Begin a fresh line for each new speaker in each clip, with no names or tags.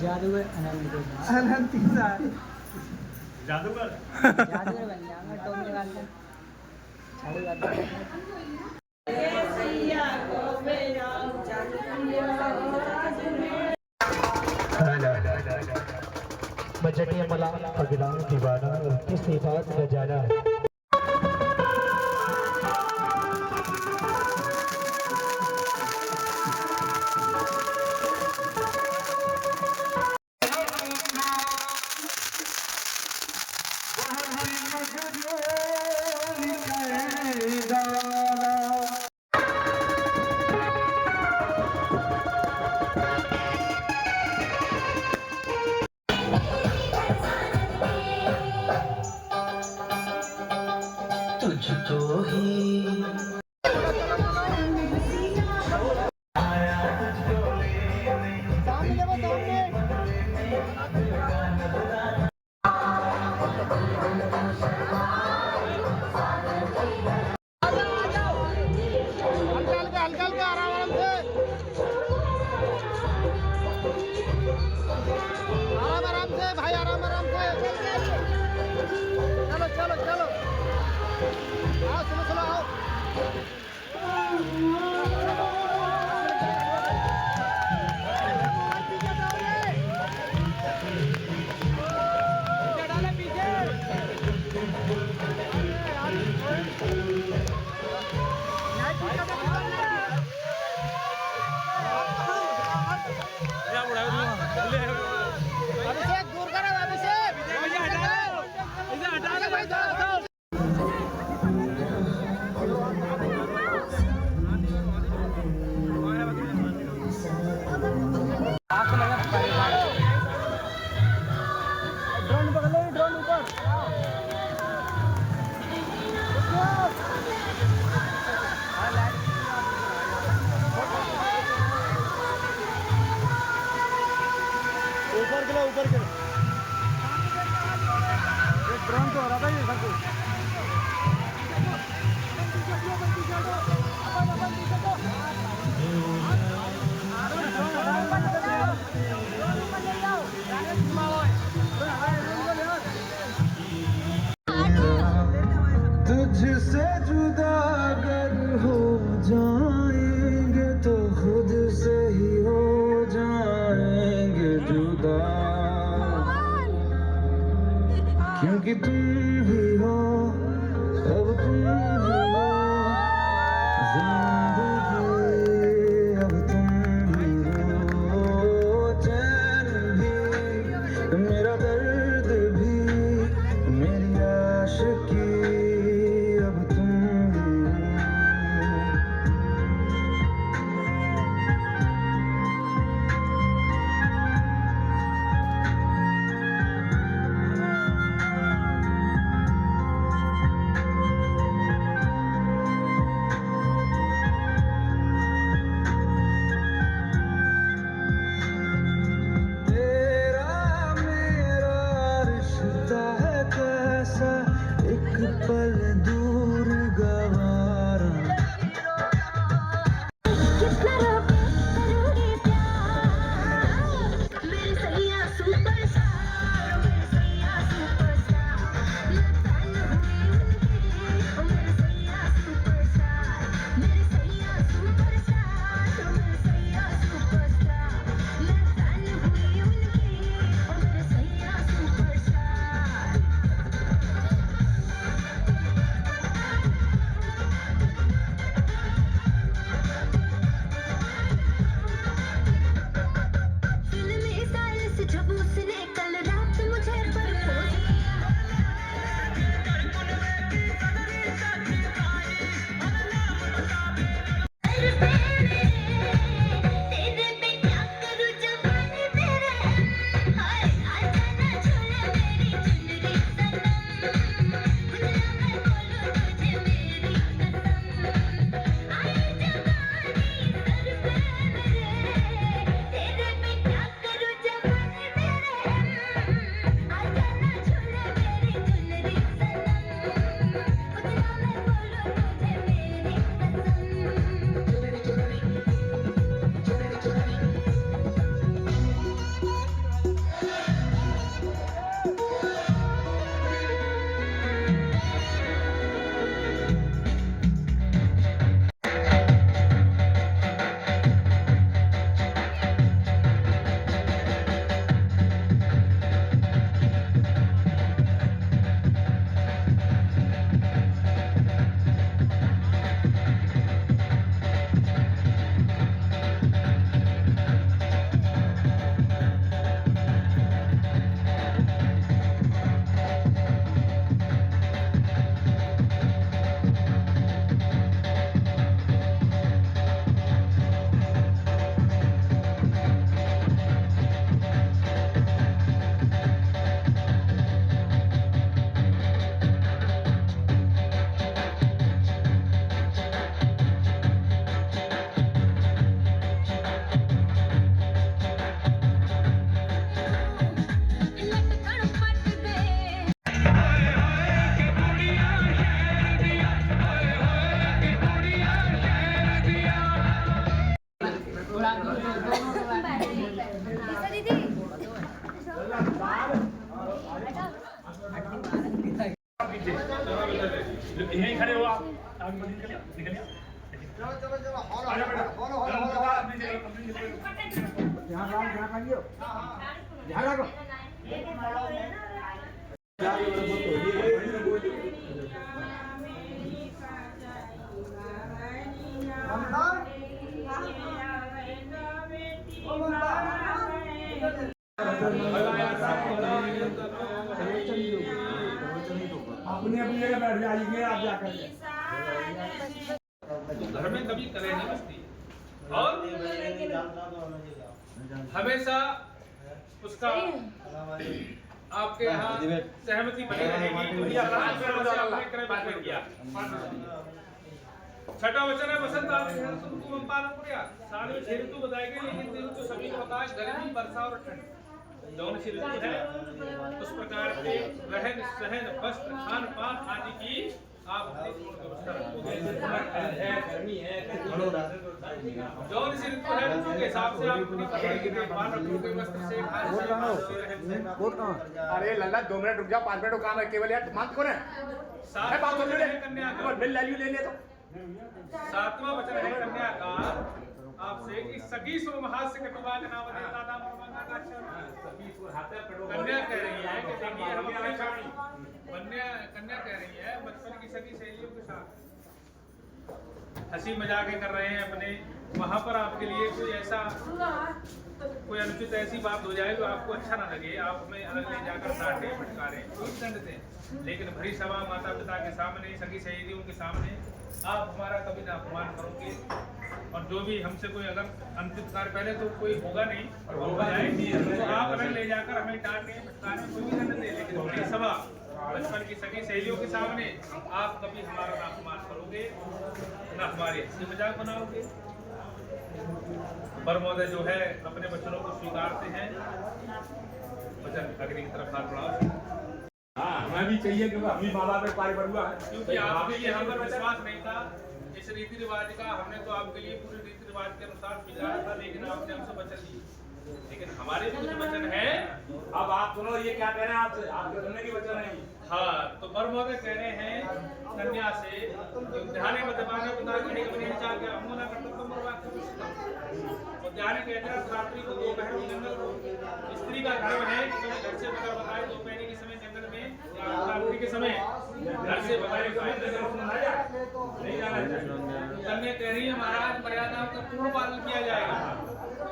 जादूगर अनंत
जादूगर
जादूगर बन जाऊंगा टोपी निकाल कर साड़ी बात
बजटिया मला पगला दीवाना किस बात का जाना तुझको ही
अपनी अपनी जगह बैठ जाइए आप जाकर
घर में कभी कले नहीं बसती और हमेशा उसका आपके यहाँ सहमति बनी रहेगी। छठा वचन है बसंत साल में 6 ऋतु बताए गए, लेकिन 3 ऋतु सभी को पता है, गर्मी वर्षा और ठंड दोनों सी ऋतु है। उस प्रकार के रहन सहन वस्त्र खान पान आदि की आप अपनी पूर्ण व्यवस्था रखोगे। जौन सी ऋतु है ऋतु के हिसाब से आप अपनी पकड़ की देखभाल रखोगे। वस्त्र से
अरे लल्ला 2 मिनट रुक जाओ, 5 मिनट का काम है केवल यार, मत करो ना बात सुन ले कन्या का बिल ले ले तो
7वां वचन है कन्या का आपसे कि सगी सो महास से कटुवा का नाम देता था मरवाना का कन्या कह रही है कि देखिए हम अपने कन्या कह रही है बचपन की सगी सहेलियों के साथ हंसी मजाक कर रहे हैं अपने, वहां पर आपके लिए कोई ऐसा कोई अनुचित ऐसी बात हो जाए जो आपको अच्छा ना लगे, आप हमें अलग ले जाकर डांटे फटकारें कोई दंड दें, लेकिन भरी सभा माता पिता के सामने सगी सहेलियों के सामने आप हमारा कभी ना अपमान करोगे। और जो भी हमसे कोई अगर अनुचित कार्य पहले तो कोई होगा नहीं हो जाएगी तो आप अलग ले जाकर हमें डांटे फटकारें कोई भी दंड दे, लेकिन भरी सभा बचपन की सगी सहेलियों के सामने आप कभी हमारा ना अपमान करोगे ना हमारे हंसी मजाक बनाओगे। वर महोदय जो है अपने वचनों को स्वीकारते हैं। वचन अग्नि की तरफ हाथ बढ़ाओ।
हाँ हमें भी चाहिए क्योंकि हम भी माँ बाप में पाई बढ़ुआ है,
क्योंकि आपके लिए हम पर विश्वास नहीं था इस रीति रिवाज का, हमने तो आपके लिए पूरे रीति रिवाज के अनुसार स्वीकारा था, लेकिन आपने हमसे वचन लिए, लेकिन हमारे भी कुछ वचन है।
अब आप सुनो ये क्या कह रहे हैं आपसे, आपके सुनने की वचन है।
हाँ तो वर महोदय कह रहे हैं कन्या से ध्यान मध्यमाने बता के बने चाह के अमोना कर्तव्य मरवा तो ध्यान कहते हैं रात्रि को 2 पहर जंगल को स्त्री का धर्म है कि घर से बगैर बताए 2 पहर के समय जंगल में या रात्रि के समय घर से बगैर नहीं जाना चाहिए। कन्या कह रही है महाराज मर्यादाओं का पूर्ण पालन किया जाएगा,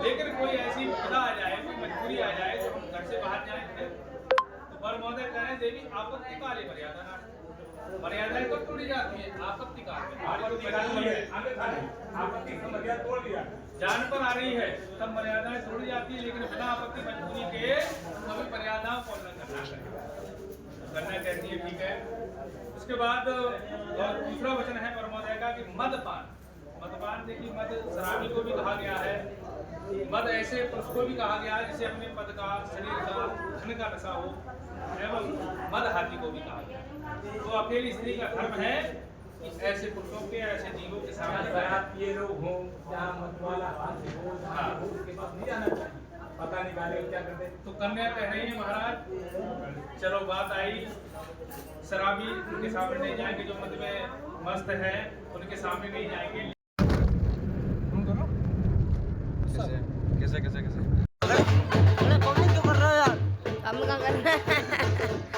लेकिन कोई ऐसी विपदा आ जाए कोई मजबूरी आ जाए तो हम घर से बाहर जाएंगे तो वर महोदय कह रहे हैं देवी आपत्ति काले मर्यादा ना मर्यादाएं तो टूटी जाती है आपत्ति
तोड़ दिया
जान पर आ रही है तब मर्यादाएं तोड़ी जाती है, लेकिन बिना आपत्ति मजबूरी के हमें मर्यादाओं को उल्लंघन करना कहती है ठीक है। उसके बाद और दूसरा वचन है वर महोदय का कि मदपान देखिए मद शराबी को भी कहा गया है, मद ऐसे पुरुष को भी कहा गया है जिसे अपने पद का शरीर का धन का नशा हो, एवं मद हाथी को भी कहा गया है। तो अकेली स्त्री का धर्म है ऐसे पुरुषों के ऐसे जीवों के सामने
ये लोग हों जहाँ मत वाला उसके पास नहीं जाना चाहिए, पता नहीं गाले क्या करते।
तो कन्या कह रही है महाराज चलो बात आई शराबी उनके सामने नहीं जाएंगे, जो मद में मस्त है उनके सामने नहीं जाएंगे।
कैसे कैसे कैसे कैसे? कौन क्यों कर रहा है यार? काम का करना